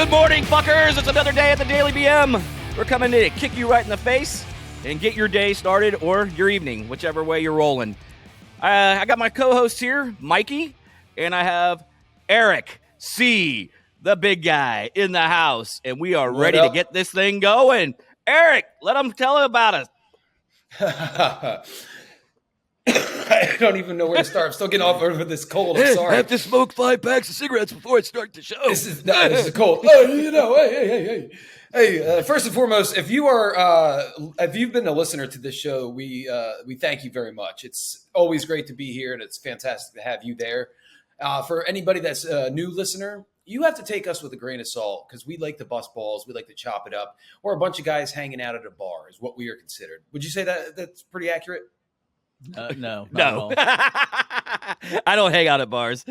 Good morning, fuckers. It's another day at the Daily BM. We're coming to kick you right in the face and get your day started or your evening, whichever way you're rolling. I got my co-host here, Mikey, and I have Eric C., the big guy, in the house, and we are ready to get this thing going. Eric, let them tell about us. I don't even know where to start. I'm still getting off over this cold. I'm sorry. I have to smoke 5 packs of cigarettes before I start the show. This is cold. Oh, hey. First and foremost, if you've been a listener to this show, we thank you very much. It's always great to be here, and it's fantastic to have you there. For anybody that's a new listener, you have to take us with a grain of salt because we like to bust balls. We like to chop it up. We're a bunch of guys hanging out at a bar is what we are considered. Would you say that that's pretty accurate? No. I don't hang out at bars.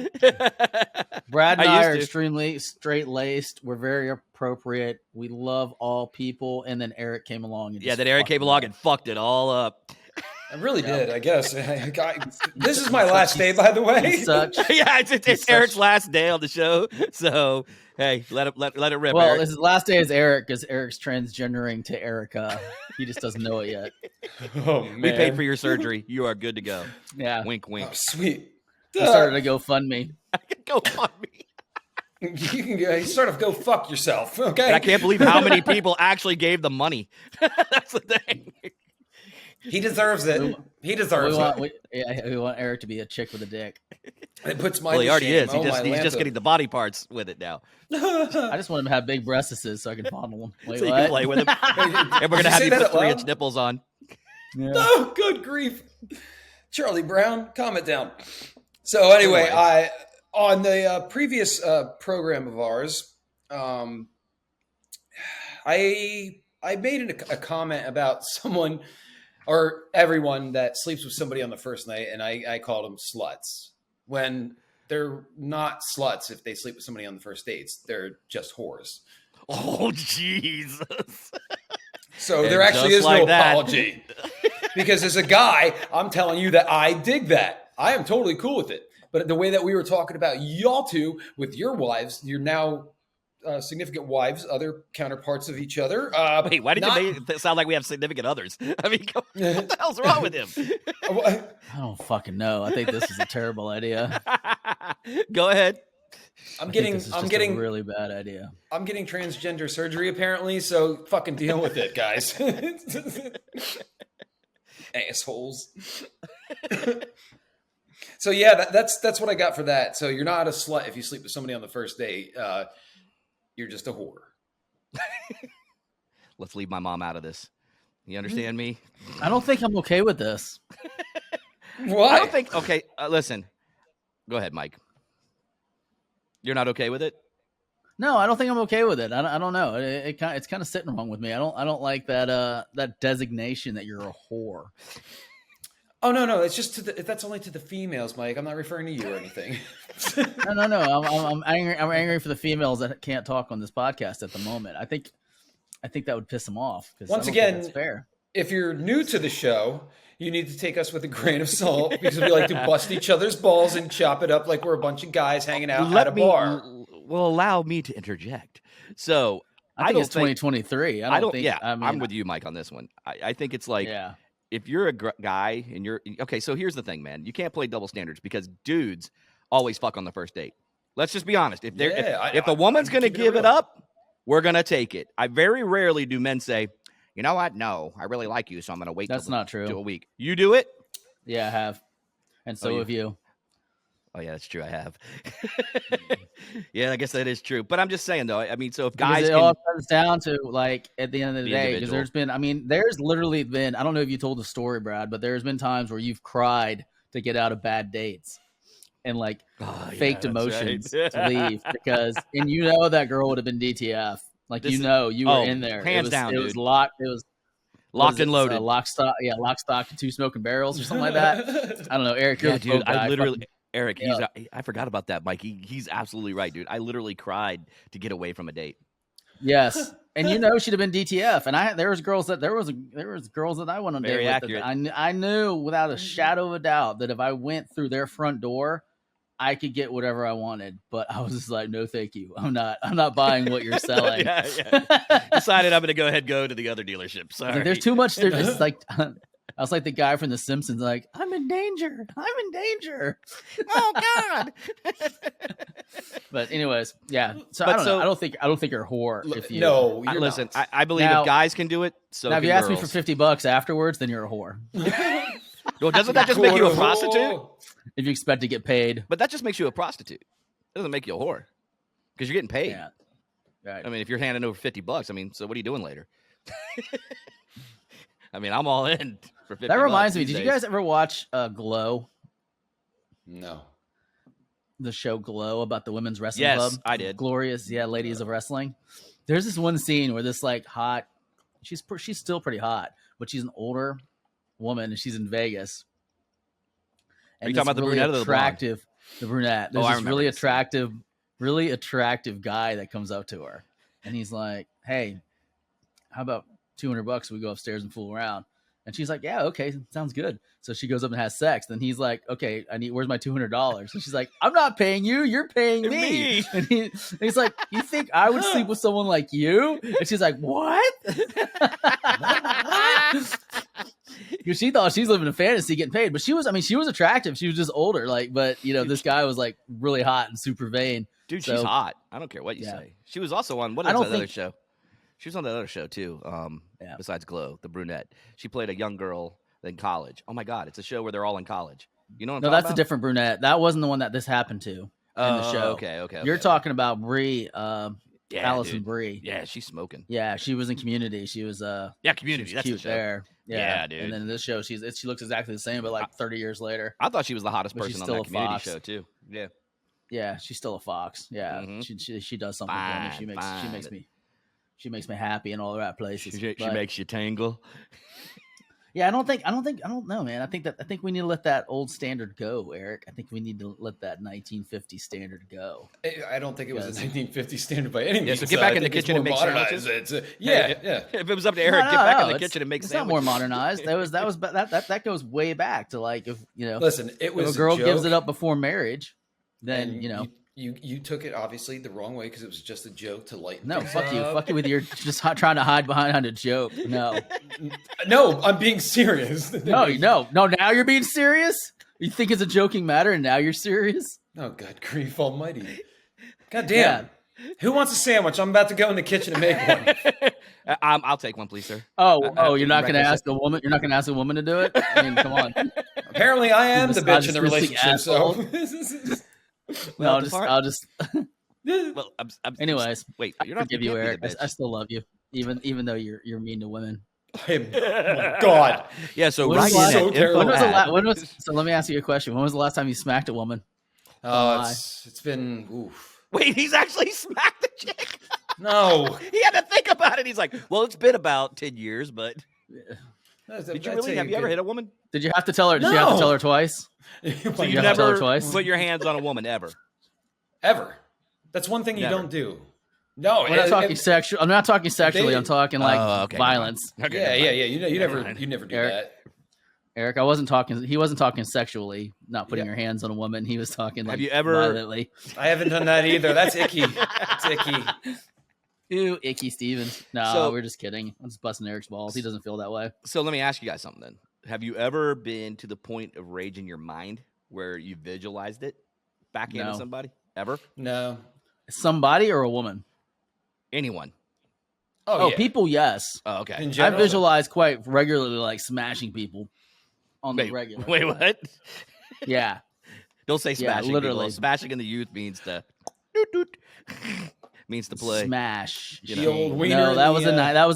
Brad and I are extremely straight-laced. We're very appropriate. We love all people. And then Eric came along. And then Eric came along and fucked it all up. I really did, I guess. This is my last day, by the way. It's Eric's last day on the show. So, hey, let it rip. Well, Eric. his last day is Eric because Eric's transgendering to Erica. He just doesn't know it yet. Oh, man. We paid for your surgery. You are good to go. Yeah. Wink, wink. Oh, sweet. I started to GoFundMe. You sort of go fuck yourself, okay? And I can't believe how many people actually gave the money. That's the thing. He deserves it. He deserves it. We want Eric to be a chick with a dick. It puts my he already is. He's just getting the body parts with it now. I just want him to have big breasts so I can fondle them. Wait, so you what? can play with him. And we're going to have you put 3-inch nipples on. Yeah. Oh, good grief. Charlie Brown, calm it down. So anyway, on the previous program of ours, I made a comment about someone or everyone that sleeps with somebody on the first night, and I called them sluts. When they're not sluts if they sleep with somebody on the first dates. They're just whores. Oh, Jesus. So there actually is no apology. Because as a guy, I'm telling you that I dig that. I am totally cool with it. But the way that we were talking about y'all two with your wives, you're now significant wives, other counterparts of each other. Wait, why did you make it sound like we have significant others? I mean, what the hell's wrong with him? I don't fucking know. I think this is a terrible idea. Go ahead. I'm getting a really bad idea. I'm getting transgender surgery apparently, so fucking deal with it, guys. Assholes. So yeah, that's what I got for that. So you're not a slut if you sleep with somebody on the first date. You're just a whore. Let's leave my mom out of this. You understand me? I don't think I'm okay with this. Why? I don't think. Okay, listen. Go ahead, Mike. You're not okay with it? No, I don't think I'm okay with it. I don't know. It's kind of sitting wrong with me. I don't like that designation that you're a whore. Oh no! It's just that's only to the females, Mike. I'm not referring to you or anything. No. I'm angry. I'm angry for the females that can't talk on this podcast at the moment. I think that would piss them off. Once again, that's fair. If you're new to the show, you need to take us with a grain of salt because we like to bust each other's balls and chop it up like we're a bunch of guys hanging out at a bar. Well, allow me to interject. So I think it's 2023. I'm with you, Mike, on this one. I think it's like. Yeah. If you're a guy and you're okay, so here's the thing, man. You can't play double standards because dudes always fuck on the first date. Let's just be honest. If the woman's going to give it up, we're going to take it. I very rarely do men say, you know what? No, I really like you, so I'm going to wait. That's not true. Till a week. You do it? Yeah, I have. And so have you. Oh, yeah, that's true. I have. Yeah, I guess that is true. But I'm just saying, though, I mean, so if guys it all comes down to, like, at the end of the day, because there's literally been, I don't know if you told the story, Brad, but there's been times where you've cried to get out of bad dates and, like, faked emotions to leave because, and you know that girl would have been DTF. Like, you were in there. Hands down, It was locked. It was locked and loaded. Lock, stock, and 2 smoking barrels or something like that. I don't know, Eric. You're dude. I literally. Eric, I forgot about that, Mike. He's absolutely right, dude. I literally cried to get away from a date. Yes, and she'd have been DTF. And there was girls that I went on date with. I knew without a shadow of a doubt that if I went through their front door, I could get whatever I wanted, but I was just like, no, thank you. I'm not buying what you're selling. Decided I'm going to go to the other dealership. Sorry. Like, there's too much. It's like, I was like the guy from The Simpsons, like, I'm in danger. Oh God. But anyways, yeah. So I don't think you're a whore. If you listen, I believe if guys can do it, so now can if you ask girls. me for $50 afterwards, then you're a whore. Well, doesn't that just make you a prostitute? If you expect to get paid. But that just makes you a prostitute. It doesn't make you a whore because you're getting paid. Yeah. Right. I mean, if you're handing over $50, I mean, so what are you doing later? I mean, I'm all in for $50. That reminds me. Did you guys ever watch Glow? No. The show Glow about the women's wrestling club? Yes, I did. Glorious, ladies of wrestling. There's this one scene where this like hot, she's still pretty hot, but she's an older woman and she's in Vegas. And are you talking about the brunette or the blonde? The brunette. There's this really attractive guy that comes up to her, and he's like, "Hey, how about $200? We go upstairs and fool around." And she's like, "Yeah, okay, sounds good." So she goes up and has sex. Then he's like, "Okay, where's my $200?" And she's like, "I'm not paying you. You're paying me." And he's like, "You think I would sleep with someone like you?" And she's like, "What?" Because she thought she's living a fantasy getting paid, but she was attractive. She was just older, but this guy was like really hot and super vain. Dude, she's hot. I don't care what you say. She was also on other show? She was on the other show too. Besides Glow, the brunette, she played a young girl in college. Oh my God, it's a show where they're all in college. You know what I'm talking about? That's a different brunette. That wasn't the one that this happened to in the show. Okay. You're talking about Brie. Allison Brie. Yeah, she's smoking. Yeah, she was in Community. She was Community. She was that's cute the show. there. Yeah, dude. And then in this show, she looks exactly the same, but like 30 years later. I thought she was the hottest But person she's on still that a Community fox. show too. Yeah. Yeah, she's still a fox. Yeah, Mhm. she does something for me. She makes me happy in all the right places. She makes you tangle. Yeah, I don't know, man. I think we need to let that old standard go, Eric. I think we need to let that 1950 standard go. I don't think it was a 1950 standard by any means. Yeah, so get back in the kitchen and make sandwiches. Yeah. If it was up to Eric, get back in the kitchen and make sandwiches. It's not more modernized. That goes way back to like if Listen, it was if a girl gives it up before marriage, then You took it obviously the wrong way because it was just a joke to lighten. No, fuck you with your just trying to hide behind a joke. No, I'm being serious. No. Now you're being serious. You think it's a joking matter, and now you're serious. Oh God, grief almighty! God damn. Yeah. Who wants a sandwich? I'm about to go in the kitchen and make one. I'll take one, please, sir. You're not going to ask a woman. You're not going to ask a woman to do it. I mean, come on. Apparently, I am the bitch in the relationship. So. No, I'll just. Well, anyways, wait. You're not give you Eric. I still love you, even though you're mean to women. Oh God. Yeah. So so let me ask you a question. When was the last time you smacked a woman? It's been. Oof. Wait, he's actually smacked the chick. No, he had to think about it. He's like, well, it's been about 10 years, but. Did you really? Have you ever hit a woman? Did you have to tell her? Did you have to tell her twice? So you never put your hands on a woman ever? Ever. That's one thing you don't do. No, we're not talking sexual. I'm not talking sexually. I'm talking like violence. Okay, yeah. You never do that. Eric, I wasn't talking. He wasn't talking sexually. Not putting your hands on a woman. He was talking. Like, have you ever? Violently. I haven't done that either. That's icky. It's icky. Ew, icky Stevens. No, we're just kidding. I'm just busting Eric's balls. He doesn't feel that way. So let me ask you guys something then. Have you ever been to the point of rage in your mind where you visualized it backhanding somebody? Ever? No. Somebody or a woman? Anyone. Yeah. People, yes. Oh, okay. In general, I visualize quite regularly like smashing people on the regular. Wait, what? Yeah. Don't say smashing. Yeah, literally. People. Smashing in the youth means to means to play. Smash. The old wiener. No, that was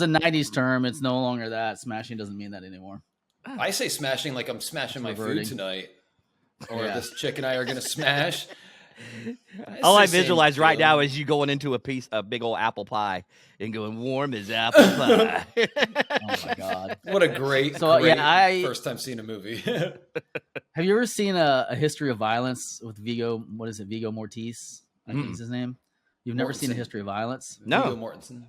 a 90s term. It's no longer that. Smashing doesn't mean that anymore. I say smashing like I'm smashing my food tonight. Or this chick and I are going to smash. All I visualize right now is you going into a big old apple pie and going warm as apple pie. Oh my God. What a great first time seeing a movie. Have you ever seen a history of violence with Viggo? What is it? Viggo Mortensen, I think is his name. You've never seen a history of violence? No. Viggo Mortensen.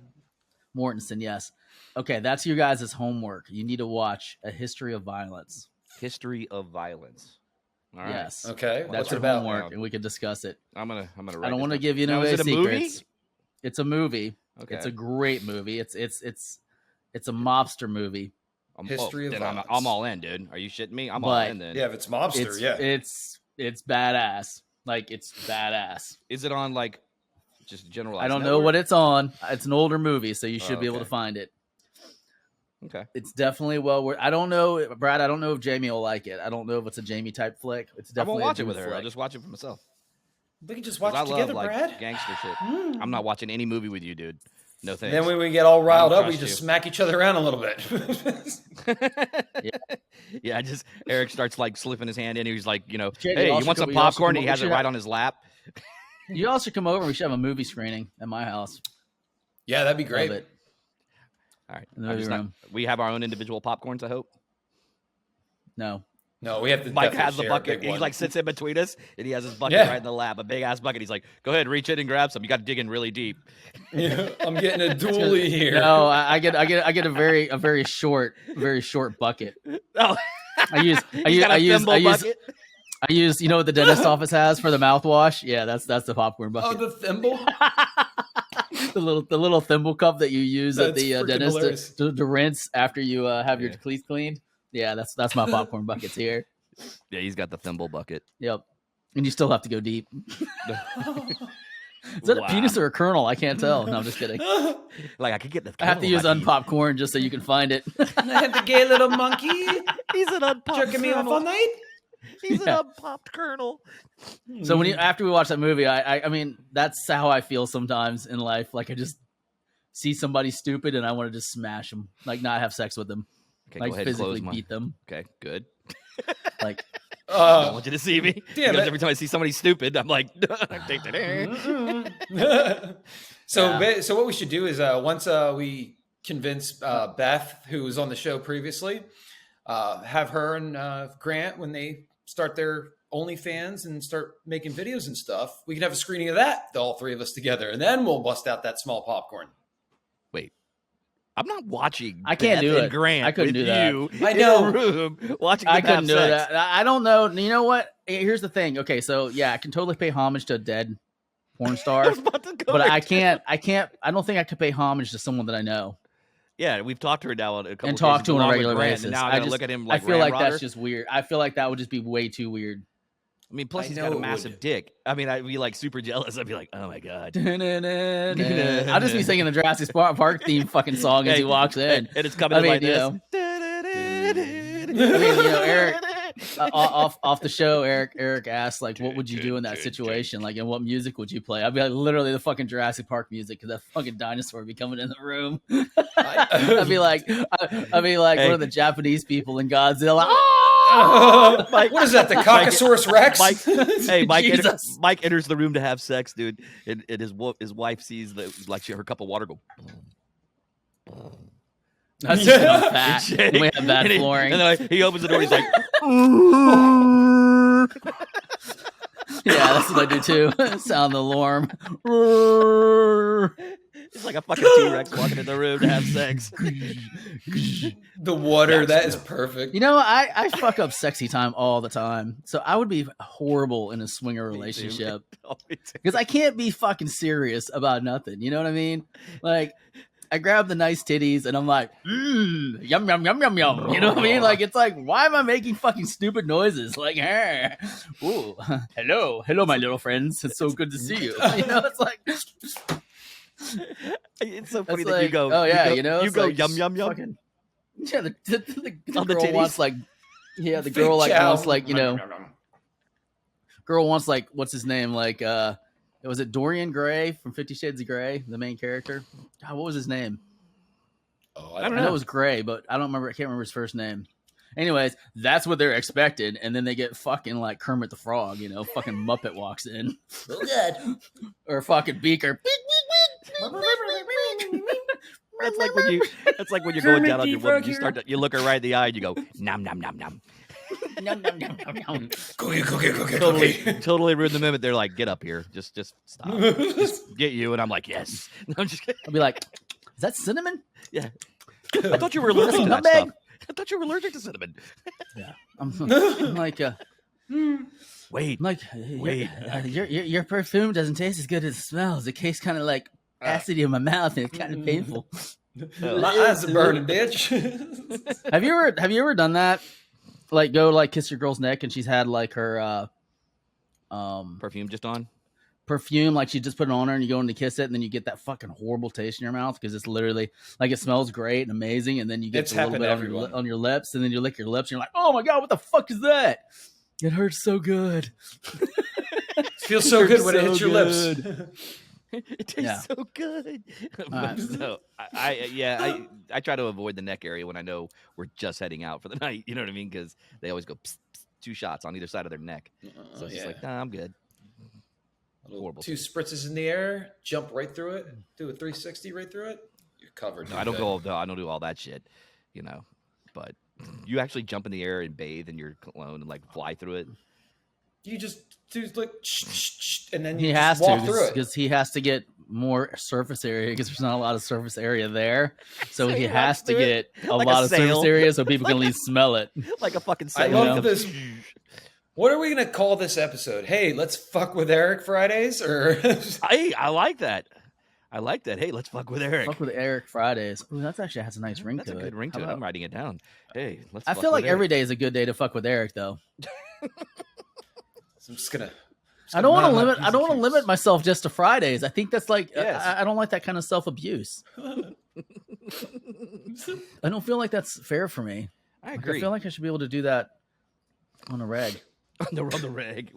Mortensen, yes. Okay, that's you guys' homework. You need to watch A History of Violence. History of Violence. All right. Yes. Okay. That's What's your it about? homework, and we can discuss it. I'm gonna. Write I don't want to down. give you Now, no is it a movie? secrets. It's a movie. Okay. It's a great movie. It's a mobster movie. History of then violence. I'm all in, dude. Are you shitting me? I'm all in then. Yeah, if it's mobster, It's badass. Like, it's badass. Is it on like just generalized? I don't know what it's on. It's an older movie, so you should be able okay. to find it. Okay. It's definitely well worth. I don't know, Brad. I don't know if Jamie will like it. I don't know if it's a Jamie type flick. It's I definitely. won't watch it a with dude her. I'll flick. just watch it for myself. We can just watch I it together, love, Brad. like, gangster shit. I'm not watching any movie with you, dude. No thanks. Then when we get all riled up, we trust just you. smack each other around a little bit. Yeah, just Eric starts like slipping his hand in. He's like, Jay, hey, you want some popcorn? And he has it right have- on his lap. You all should come over. We should have a movie screening at my house. Yeah, that'd be great. Love it. All right. In the movie room. We have our own individual popcorns, I hope. No. No, we have to. Mike definitely has the share a bucket. big He one. like sits in between us, and he has his bucket right in the lap, a big ass bucket. He's like, "Go ahead, reach in and grab some. You got to dig in really deep." Yeah, I'm getting a dually here. No, I get a very short bucket. Oh, I use you know what the dentist office has for the mouthwash? Yeah, that's the popcorn Oh, bucket. the thimble. the little thimble cup that you use at That's the freaking dentist to rinse after you have your teeth cleaned. Yeah, that's my popcorn buckets here. Yeah, he's got the thimble bucket. Yep, and you still have to go deep. Is that a penis or a kernel? I can't tell. No, I'm just kidding. Like I could get the. I have to use unpopcorn just so you can find it. I had the gay little monkey. He's an unpopped jerking me off all night. He's an unpopped kernel. So after we watch that movie, I mean, that's how I feel sometimes in life. Like I just see somebody stupid and I want to just smash them, like not have sex with them, Okay, like go ahead physically and close beat them. Okay, good. Like, I don't want you to see me. Damn Because it. every time I see somebody stupid, I'm like, So what we should do is once we convince Beth, who was on the show previously, have her and Grant, when they start their OnlyFans and start making videos and stuff, we can have a screening of that, all three of us together, and then we'll bust out that small popcorn. Wait, I'm not watching. I can't Beth do and it. Grant I couldn't with do that. you I in know. a room watching. I them have couldn't do sex. that. I don't know. You know what? Here's the thing. Okay, so yeah, I can totally pay homage to a dead porn I star, was about to go but there, I too. can't. I don't think I could pay homage to someone that I know Yeah, we've talked to her now a couple and talk to her on a along with regular Grant, basis. And now I gotta look at him like I feel like Ramrodder. that's just weird. I feel like that would just be way too weird. I mean, plus I he's know got a it massive would. dick. I mean, I'd be like super jealous. I'd be like, oh my god. I'll just be singing the Jurassic Park theme fucking song as he walks in. and it's coming in like this. I mean, Eric, off the show, Eric asked, like, what would you do in that situation? Like, and what music would you play? I'd be like, literally the fucking Jurassic Park music, because that fucking dinosaur would be coming in the room. I'd be like one of the Japanese people in Godzilla. Mike, what is that? The Caucasaurus Rex? Mike, hey, Jesus. Mike enters the room to have sex, dude, and his wife sees her cup of water go. That's just fat. Shake. We have bad And flooring. And then he opens the door. He's like, Yeah, that's what I do too. Sound the alarm. it's like a fucking T-Rex walking in the room to have sex. The water, that is perfect. You know, I fuck up sexy time all the time. So I would be horrible in a swinger relationship because I can't be fucking serious about nothing. You know what I mean? Like, I grab the nice titties and I'm like, yum, yum, yum, yum, yum. You know what I mean? Like, it's like, why am I making fucking stupid noises? Like, hey, ooh, hello, my little friends. It's so good to see you. You know, it's like, It's so funny that's that you like, go. oh yeah, you it's go like yum yum yum. fucking- yeah, the On the girl titties? wants like, yeah, the Fake girl like chow. wants like, girl wants like, what's his name? Like, was it Dorian Gray from 50 Shades of Grey, the main character? God, what was his name? Oh, I don't I know. know it was Gray, but I don't remember. I can't remember his first name. Anyways, that's what they're expected, and then they get fucking like Kermit the Frog, fucking Muppet walks in. Oh god. Or fucking Beaker. That's like when you're going down on your woman. You look her right in the eye and you go nom nom nom nom. Nom, nom, nom, nom, nom. Cookie. Totally ruined the moment. They're like, get up here, just stop, just get you. And I'm like, yes. I'm just kidding. I'll be like, is that cinnamon? Yeah. I thought you were allergic to that Nutmeg? stuff. I thought you were allergic to cinnamon. Yeah. I'm like, Wait, like, your perfume doesn't taste as good as it smells. It tastes kind of like acid in my mouth, and it's kind of painful. My eyes are burning, bitch. Have you ever done that? Like, go like kiss your girl's neck, and she's had like her perfume just on. Perfume, like she just put it on her, and you go in to kiss it, and then you get that fucking horrible taste in your mouth because it's literally like it smells great and amazing, and then you get a little bit on your lips, and then you lick your lips, and you're like, oh my god, what the fuck is that? It hurts so good. It feels so good when it hits your lips. It tastes so good. So I try to avoid the neck area when I know we're just heading out for the night. You know what I mean? Because they always go psst, psst, 2 shots on either side of their neck. So it's just like, nah, I'm good. Horrible. 2 spritzes in the air, jump right through it, do a 360 right through it. You're covered. No, I don't do all that shit, you know. But you actually jump in the air and bathe in your cologne and like fly through it. You just do like, and then he has to because he has to get more surface area because there's not a lot of surface area there. So he has to get a lot of surface area so people can at least smell it. Like a fucking sail. I love this. What are we going to call this episode? Hey, let's fuck with Eric Fridays? Or I like that. I like that. Hey, let's fuck with Eric. Fuck with Eric Fridays. Ooh, that actually has a nice ring to it. That's a good ring to it. I'm writing it down. Hey, let's I feel like every day is a good day to fuck with Eric, though. I'm just gonna I don't want to limit myself just to Fridays. I think that's like I don't like that kind of self-abuse. I don't feel like that's fair for me. I agree. I feel like I should be able to do that on a reg. On the reg.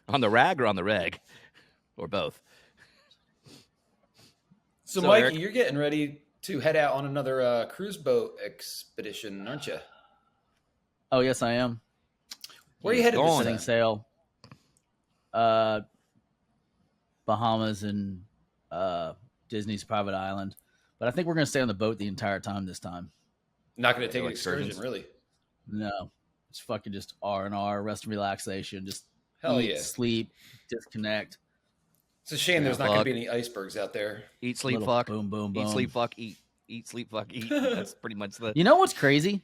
On the rag or on the reg? Or both. So Mikey, Eric, you're getting ready to head out on another cruise boat expedition, aren't you? Oh, yes, I am. Where are you headed? Setting sail. Bahamas and Disney's private island. But I think we're going to stay on the boat the entire time this time. Not going to take an excursion, really? No. It's fucking just R&R, rest and relaxation. Just eat, sleep, disconnect. It's a shame there's not going to be any icebergs out there. Eat, sleep, fuck. Boom, boom, boom. Eat, sleep, fuck, eat. Eat, sleep, fuck, eat. That's pretty much the... You know what's crazy?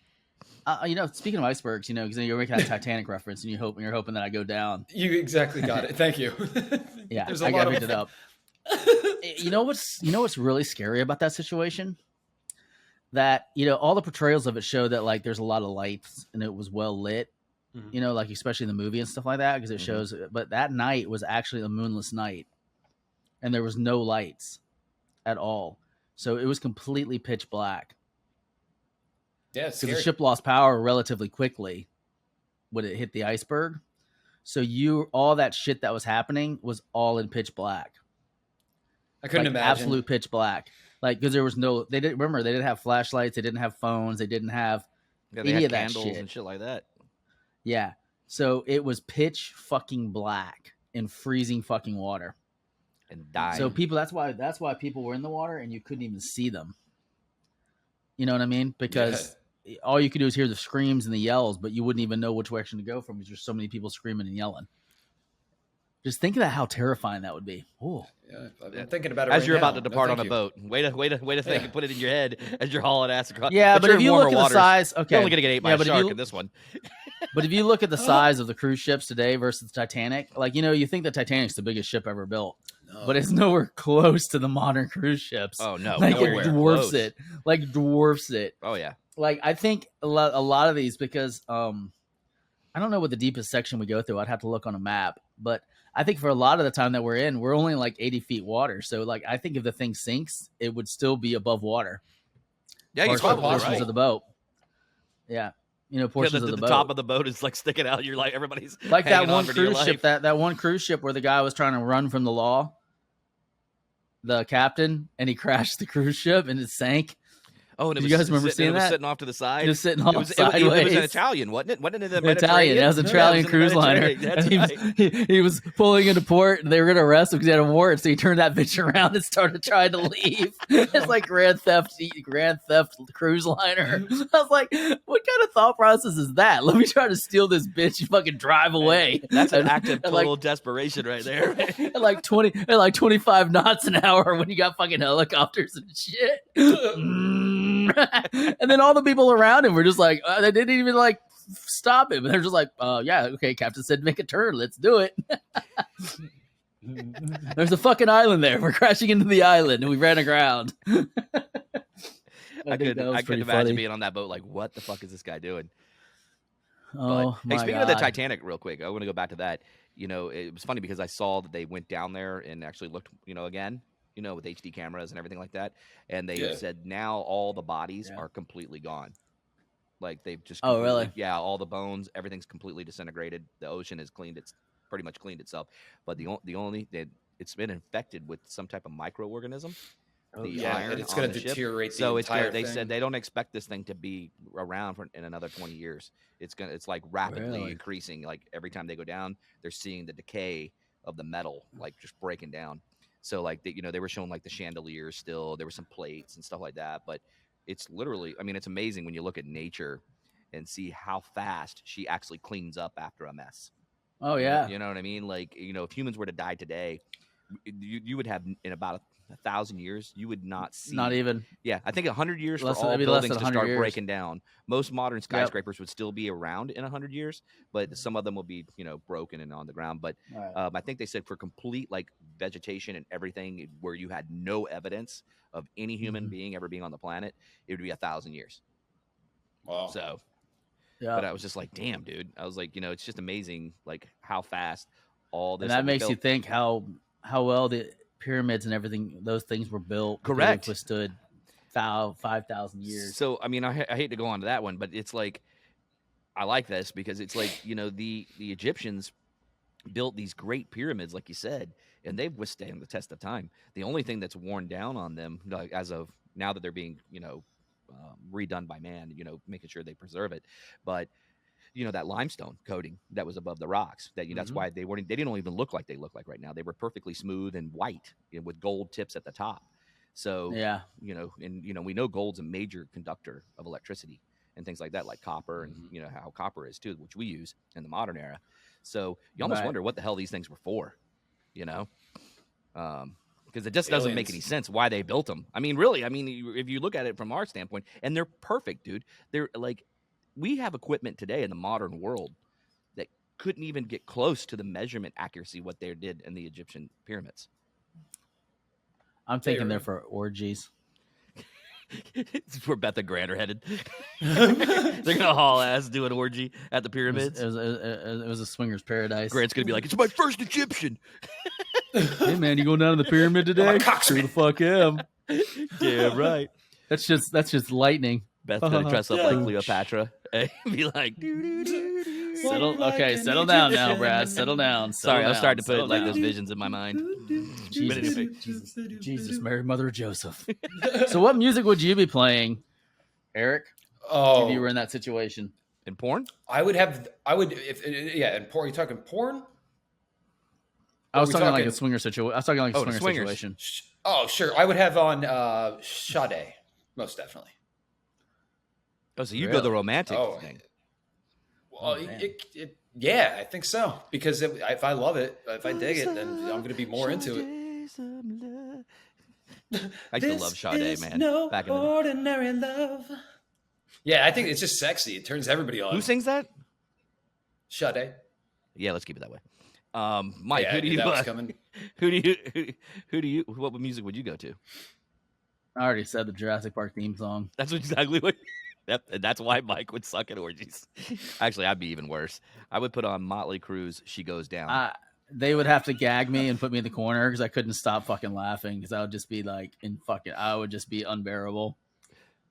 Speaking of icebergs, because you're making that Titanic reference, and you're hoping that I go down. You exactly got it. Thank you. Yeah, I got it up. You know what's really scary about that situation? That all the portrayals of it show that like there's a lot of lights and it was well lit. Mm-hmm. Like especially in the movie and stuff like that because it shows. But that night was actually a moonless night, and there was no lights at all, so it was completely pitch black. Yeah, because the ship lost power relatively quickly when it hit the iceberg. So all that shit that was happening was all in pitch black. I couldn't imagine. Absolute pitch black. Like, because there was they didn't have flashlights. They didn't have phones. They didn't have any of that shit. And shit like that. Yeah. So it was pitch fucking black in freezing fucking water. And dying. So that's why people were in the water and you couldn't even see them. You know what I mean? Because all you could do is hear the screams and the yells, but you wouldn't even know which direction to go from because there's so many people screaming and yelling. Just think about how terrifying that would be. Oh, yeah, I'm thinking about it. As you're about to depart on a boat, way to think and put it in your head as you're hauling ass across. Yeah, but if you look at the size, okay, you're only gonna get ate by a shark in this one. But if you look at the size of the cruise ships today versus the Titanic, like you think the Titanic's the biggest ship ever built, but it's nowhere close to the modern cruise ships. Oh no, like it dwarfs it. Like dwarfs it. Oh yeah. Like I think a lot of these because I don't know what the deepest section we go through. I'd have to look on a map, but I think for a lot of the time that we're in, we're only like 80 feet water. So like, I think if the thing sinks, it would still be above water. Yeah, you portions right. of the boat. Yeah. Portions of the boat. The top of the boat is like sticking out. You're like, everybody's like that one cruise ship, that one cruise ship where the guy was trying to run from the law, the captain, and he crashed the cruise ship and it sank. Oh, and you guys remember seeing that? Sitting off to the side. Just sitting off sideways. It was an Italian, wasn't it? Wasn't it the Italian? It was an Italian cruise liner. He was pulling into port, and they were going to arrest him because he had a warrant. So he turned that bitch around and started trying to leave. It's like Grand Theft cruise liner. I was like, what kind of thought process is that? Let me try to steal this bitch and fucking drive away. That's an act of total desperation right there. At like 25 knots an hour when you got fucking helicopters and shit. And then all the people around him were just like, they didn't even like stop him. And they're just like, yeah, okay, Captain said make a turn. Let's do it. There's a fucking island there. We're crashing into the island, and we ran aground. I could imagine being on that boat like, what the fuck is this guy doing? Oh, but, hey, speaking of the Titanic real quick, I want to go back to that. It was funny because I saw that they went down there and actually looked, again, with HD cameras and everything like that. And they said now all the bodies are completely gone. Like they've just really? Yeah, all the bones, everything's completely disintegrated. The ocean has pretty much cleaned itself. But it's been infected with some type of microorganism. Iron, it's going to deteriorate. They said they don't expect this thing to be around in another 20 years. It's like rapidly increasing. Like every time they go down, they're seeing the decay of the metal, like just breaking down. So like they were showing like the chandeliers still. There were some plates and stuff like that. But it's literally, it's amazing when you look at nature and see how fast she actually cleans up after a mess. Oh yeah, you know what I mean? Like if humans were to die today, you would have in about 1,000 years, you would not see. Not even. Yeah, I think 100 years for all buildings to start breaking down. Most modern skyscrapers would still be around in 100 years, but some of them will be, broken and on the ground. But I think they said for complete like vegetation and everything, where you had no evidence of any human being ever being on the planet, it would be 1,000 years. Wow. So, but I was just like, damn, dude. I was like, it's just amazing, like how fast all this. And that makes you think how well the pyramids and everything, those things were built. Correct. Withstood 5,000 years. So, I hate to go on to that one, but it's like, I like this because it's like, the Egyptians built these great pyramids, like you said, and they've withstood the test of time. The only thing that's worn down on them, like, as of now that they're being, redone by man, making sure they preserve it. But, that limestone coating that was above the rocks, that that's why they didn't even look like they look like right now. They were perfectly smooth and white with gold tips at the top. So, we know gold's a major conductor of electricity and things like that, like copper and, how copper is too, which we use in the modern era. So you almost wonder what the hell these things were for, because it just doesn't make any sense why they built them. Really, if you look at it from our standpoint, and they're perfect, dude. They're like, we have equipment today in the modern world that couldn't even get close to the measurement accuracy what they did in the Egyptian pyramids. I'm thinking they're for orgies. It's where Beth and Grant are headed. They're gonna haul ass do an orgy at the pyramids. It was a swingers paradise. Grant's gonna be like, "It's my first Egyptian." Hey man, you going down to the pyramid today? Sure the fuck am. Yeah, right. That's just lightning. Beth's gonna dress up like Cleopatra and be like, settle down now, Brad. Settle down. Sorry, I was starting to put like those visions in my mind. Jesus, Mary, Mother of Joseph. So, what music would you be playing, Eric? If you were in that situation. In porn? In porn. Are you talking porn? I was talking like a swinger situation. I was talking like a swinger situation. Oh, sure. I would have on Sade, most definitely. Oh, so you go the romantic thing. Well, yeah, I think so. Because if I love it, if I dig it, then I'm going to be more into it. I used to love Sade, man. No back in the ordinary love. Yeah, I think it's just sexy. It turns everybody on. Who sings that? Sade. Yeah, let's keep it that way. Mike, what music would you go to? I already said the Jurassic Park theme song. That's exactly what. That's why Mike would suck at orgies. Actually, I'd be even worse. I would put on Motley Crue's "She Goes Down." They would have to gag me and put me in the corner because I couldn't stop fucking laughing because I would just be like I would just be unbearable.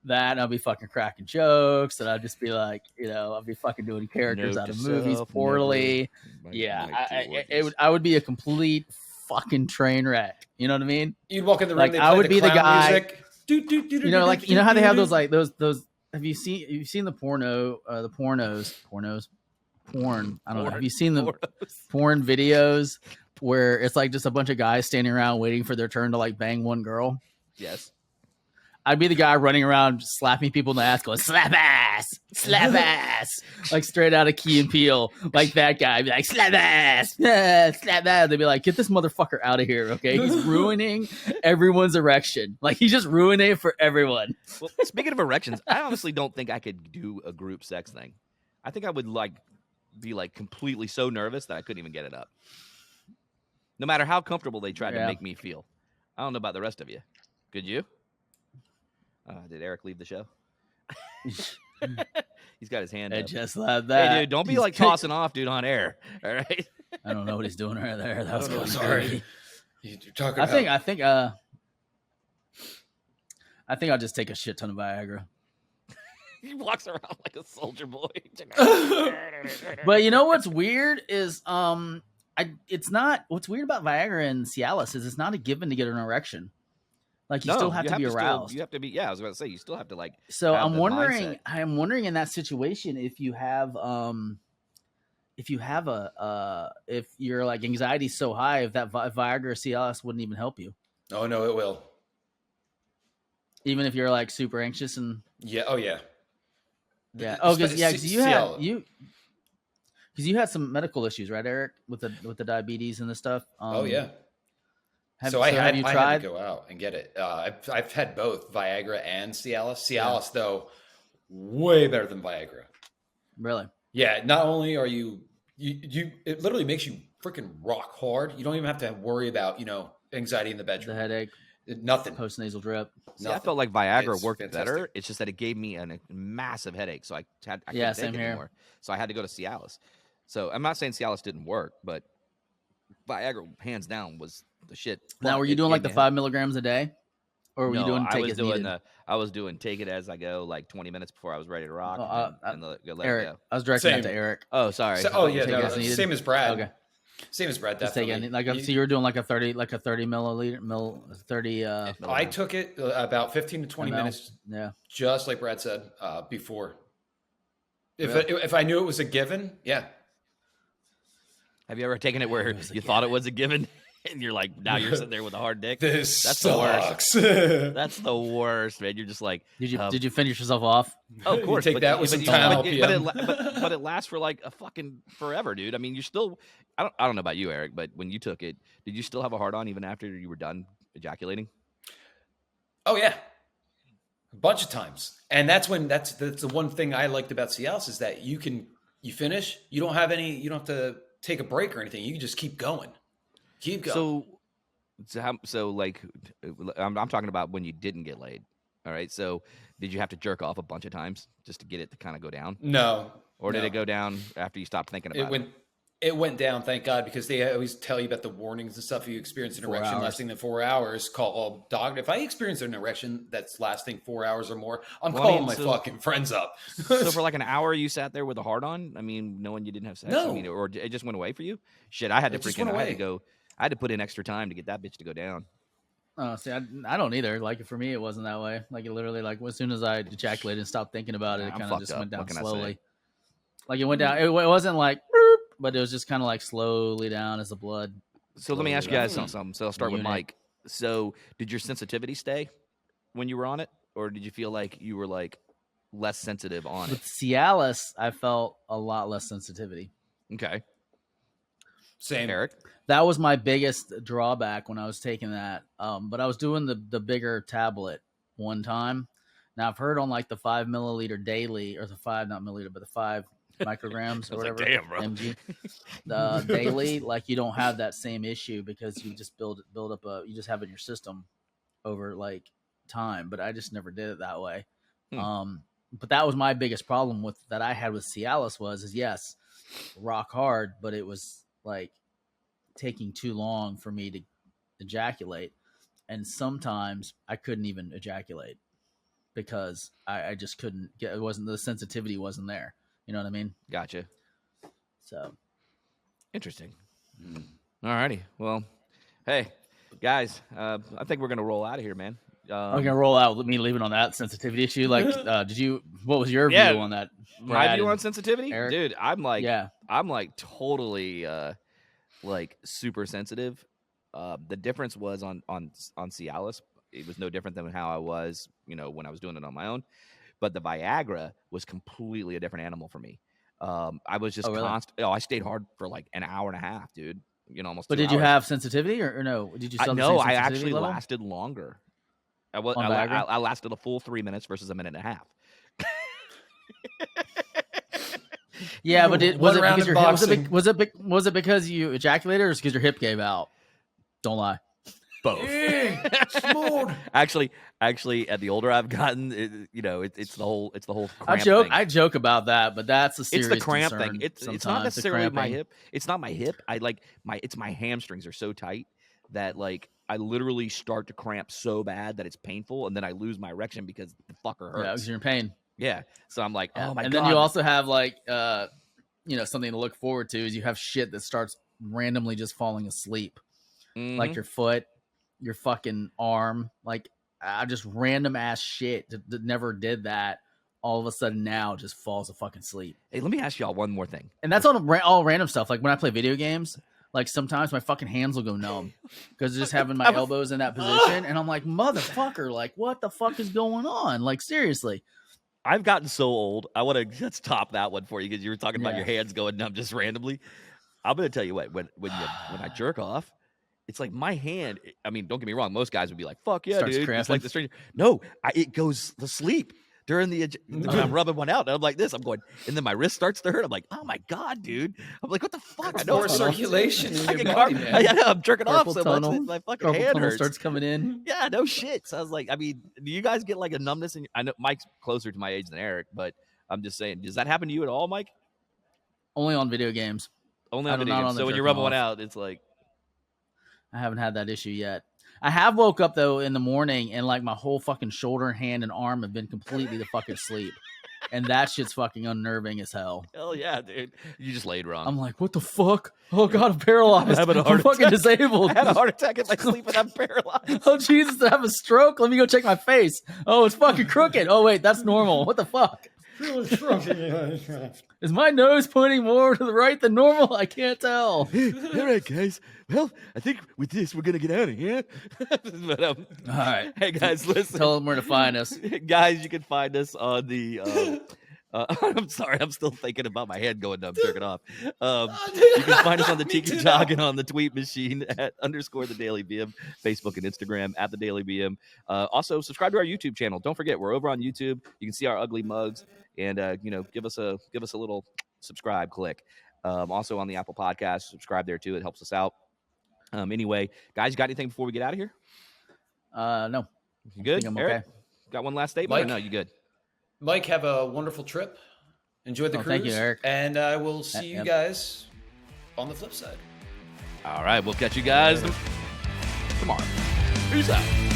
That I'll be fucking cracking jokes and I'd just be like, I'll be fucking doing characters out of movies poorly. I would be a complete fucking train wreck. You know what I mean? You'd walk in the room. Like I would be the guy. Music. How they have those like those. Have you seen the porno? The pornos. Porn. I don't know. Have you seen the porn videos where it's like just a bunch of guys standing around waiting for their turn to like bang one girl? Yes. I'd be the guy running around slapping people in the ass, going slap ass, like straight out of Key and Peele, like that guy. I'd be like slap ass, slap ass. They'd be like, get this motherfucker out of here, okay? He's ruining everyone's erection. Like he's just ruining it for everyone. Well, speaking of erections, I honestly don't think I could do a group sex thing. I think I would be completely so nervous that I couldn't even get it up. No matter how comfortable they tried to make me feel. I don't know about the rest of you. Could you? Did Eric leave the show? He's got his hand up. Just like that. Hey, dude, don't be tossing off, dude, on air. All right. I don't know what he's doing right there. That was really sorry. You're talking about... I think I'll just take a shit ton of Viagra. He walks around like a soldier boy. But you know what's weird is it's not what's weird about Viagra and Cialis is it's not a given to get an erection. Like you still have to be aroused. You have to be. Yeah, I was about to say you still have to So I'm wondering in that situation if you have if your anxiety so high if Viagra or Cialis wouldn't even help you. Oh no, it will. Even if you're super anxious and yeah, oh yeah, yeah. Oh, because you had some medical issues, right, Eric, with the diabetes and the stuff. Oh yeah. Have I you had tried? to go out and get it. I've had both Viagra and Cialis. Cialis though, way better than Viagra. Really? Yeah. Not only are you it literally makes you freaking rock hard. You don't even have to worry about anxiety in the bedroom, the headache. Nothing. Post-nasal drip. See, I felt like Viagra worked better. It's just that it gave me a massive headache, so I couldn't take it anymore. So I had to go to Cialis. So I'm not saying Cialis didn't work, but Viagra, hands down, was the shit. Now, were you doing the 5 milligrams a day, or were you doing take as needed? I was doing take it as I go, 20 minutes before I was ready to rock. And let Eric, it go. I was directing that to Eric. Oh, sorry. Same as Brad. Okay. Same as Brad, definitely. So you were doing a 30 milliliter, 30. I took it about 15 to 20 minutes. Yeah. Just like Brad said before. If I knew it was a given, yeah. Have you ever taken it where you thought it was a given, and you're now you're sitting there with a hard dick? That's sucks. The worst. That's the worst, man. You're just did you finish yourself off? Oh, of course. Take that with some time. But it lasts for a fucking forever, dude. I mean, you're still. I don't know about you, Eric, but when you took it, did you still have a hard on even after you were done ejaculating? Oh yeah, a bunch of times. And that's the one thing I liked about Cialis is that you finish, you don't have to take a break or anything. You can just keep going. Keep going. So I'm talking about when you didn't get laid. All right. So did you have to jerk off a bunch of times just to get it to kind of go down? No. Or did it go down after you stopped thinking about it? It went down, thank God, because they always tell you about the warnings and stuff. If you experience an erection lasting than 4 hours, call doctor. If I experience an erection that's lasting 4 hours or more, I'm calling my fucking friends up. So for an hour, you sat there with a hard on? I mean, knowing you didn't have sex? No. I mean, or it just went away for you? Shit, I had to I had to put in extra time to get that bitch to go down. Oh, see, I don't either. For me, it wasn't that way. It literally, as soon as I ejaculated and stopped thinking about it, it kind of just went down slowly. It went down. It wasn't but it was just kind of slowly down as the blood. So let me ask you guys something. So I'll start with Mike. So did your sensitivity stay when you were on it, or did you feel like you were less sensitive on it? With Cialis, I felt a lot less sensitivity. Okay. Same. Eric? That was my biggest drawback when I was taking that. But I was doing the bigger tablet one time. Now I've heard on the 5 milliliter daily, or the 5, not milliliter, but the 5 micrograms or whatever, damn, bro. mg, the daily, you don't have that same issue because you just build up you just have it in your system over time. But I just never did it that way. But that was my biggest problem that I had with Cialis was yes, rock hard, but it was taking too long for me to ejaculate, and sometimes I couldn't even ejaculate because I just couldn't get. It wasn't the sensitivity wasn't there. You know what I mean? Gotcha. So interesting. All righty. Well, hey guys, I think we're gonna roll out of here, man. I'm gonna roll out with me leaving on that sensitivity issue. Did you? What was your view on that? My view on sensitivity, Eric? Dude. I'm totally super sensitive. The difference was on Cialis. It was no different than how I was, when I was doing it on my own. But the Viagra was completely a different animal for me. I was just constant. I stayed hard for an hour and a half, dude. Almost. But did you have sensitivity or no? Did you? No, I actually lasted longer. I lasted a full 3 minutes versus a minute and a half. Yeah, but was it because was it because you ejaculated, or because your hip gave out? Don't lie. Both. Actually, at the older I've gotten, it's the whole cramp thing. I joke about that, but that's a serious It's the cramp concern. thing. It's not necessarily my hip. It's not my hip. It's my hamstrings are so tight that like I literally start to cramp so bad that it's painful, and then I lose my erection because the fucker hurts. Yeah, because you're in pain. Yeah. So I'm like, oh my god. And then you also have like something to look forward to is you have shit that starts randomly just falling asleep. Mm-hmm. Like your foot, your fucking arm, like just random ass shit that never did that. All of a sudden now just falls a fucking sleep. Hey, let me ask y'all one more thing. And that's all random stuff. Like when I play video games, like sometimes my fucking hands will go numb because just having my elbows in that position. And I'm like, motherfucker, like what the fuck is going on? Like seriously. I've gotten so old. I want to just top that one for you because you were talking about your hands going numb just randomly. I'm going to tell you what, when I jerk off, it's like my hand. I mean, don't get me wrong. Most guys would be like, "Fuck yeah, dude!" It's like the stranger. No, it goes to sleep during when I'm rubbing one out. And I'm like this. I'm going, and then my wrist starts to hurt. I'm like, "Oh my god, dude!" I'm like, "What the fuck?" It's more circulation in your body, man. I know. I'm jerking off so tunnel, much. My fucking hand hurts. Starts coming in. Yeah, no shit. So I was like, I mean, do you guys get like a numbness? I know Mike's closer to my age than Eric, but I'm just saying, does that happen to you at all, Mike? Only on video games. Only on video games. So when you're rubbing one out, it's like. I haven't had that issue yet. I have woke up though in the morning and like my whole fucking shoulder, hand, and arm have been completely to fucking sleep, and that shit's fucking unnerving as hell. Hell yeah, dude! You just laid wrong. I'm like, what the fuck? Oh god, I'm paralyzed. I'm fucking disabled. I had a heart attack in my sleep and I'm paralyzed. Oh Jesus, I have a stroke. Let me go check my face. Oh, it's fucking crooked. Oh wait, that's normal. What the fuck? Is my nose pointing more to the right than normal? I can't tell. All right, guys. Well, I think with this, we're going to get out of here. But, all right. Hey, guys, listen. Tell them where to find us. Guys, you can find us on the... I'm sorry. I'm still thinking about my head going numb, jerking off. You can find us on the Tiki Talk and on the tweet machine at _the Daily BM, Facebook and Instagram at the Daily BM. Also, subscribe to our YouTube channel. Don't forget, we're over on YouTube. You can see our ugly mugs and give us a little subscribe click. Also on the Apple Podcast, subscribe there too. It helps us out. Anyway, guys, you got anything before we get out of here? No. You good? I'm Eric? okay. Got one last statement? Mike, or no, you good? Mike, have a wonderful trip. Enjoy the cruise. Thank you, Eric. And I will see you guys on the flip side. All right. We'll catch you guys tomorrow. Peace out.